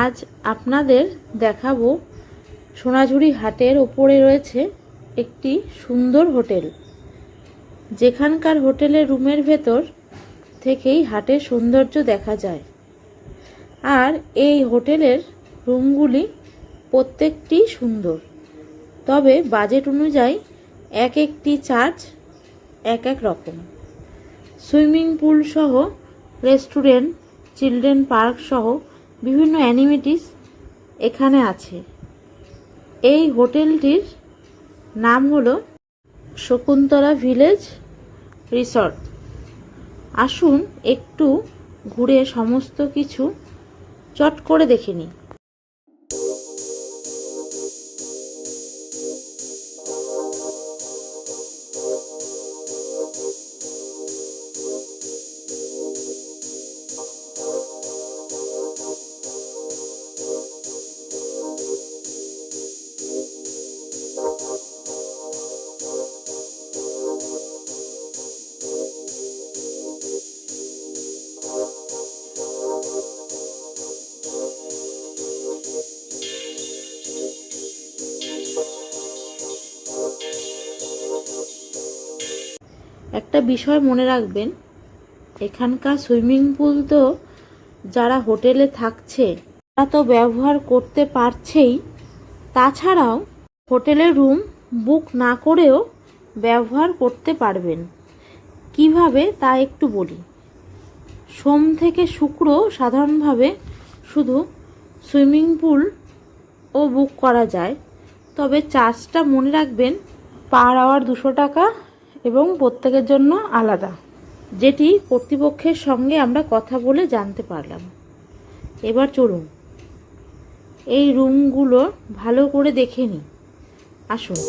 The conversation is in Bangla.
আজ আপনাদের দেখাবো সোনাঝুরি হাটের ওপরে রয়েছে একটি সুন্দর হোটেল, যেখানকার হোটেলের রুমের ভেতর থেকেই হাটের সৌন্দর্য দেখা যায়। আর এই হোটেলের রুমগুলি প্রত্যেকটি সুন্দর, তবে বাজেট অনুযায়ী এক একটি চার্জ এক এক রকম। সুইমিং পুল সহ রেস্টুরেন্ট, চিলড্রেন পার্ক সহ বিভিন্ন অ্যানিমিটিস এখানে আছে। এই হোটেলটির নাম হলো শকুন্তলা ভিলেজ রিসর্ট। আসুন একটু ঘুরে সমস্ত কিছু চট করে দেখে নিই। একটা বিষয় মনে রাখবেন, এখানকার সুইমিং পুল তো যারা হোটেলে থাকছে তারা তো ব্যবহার করতে পারছেই, তাছাড়াও হোটেলের রুম বুক না করেও ব্যবহার করতে পারবেন। কিভাবে তা একটু বলি। সোম থেকে শুক্র সাধারণভাবে শুধু সুইমিং পুল ও বুক করা যায়, তবে চার্জটা মনে রাখবেন পার আওয়ার 200 টাকা এবং প্রত্যেকের জন্য আলাদা, যেটি কর্তৃপক্ষের সঙ্গে আমরা কথা বলে জানতে পারলাম। এবার চলুন এই রুমগুলো ভালো করে দেখে নিই। আসুন।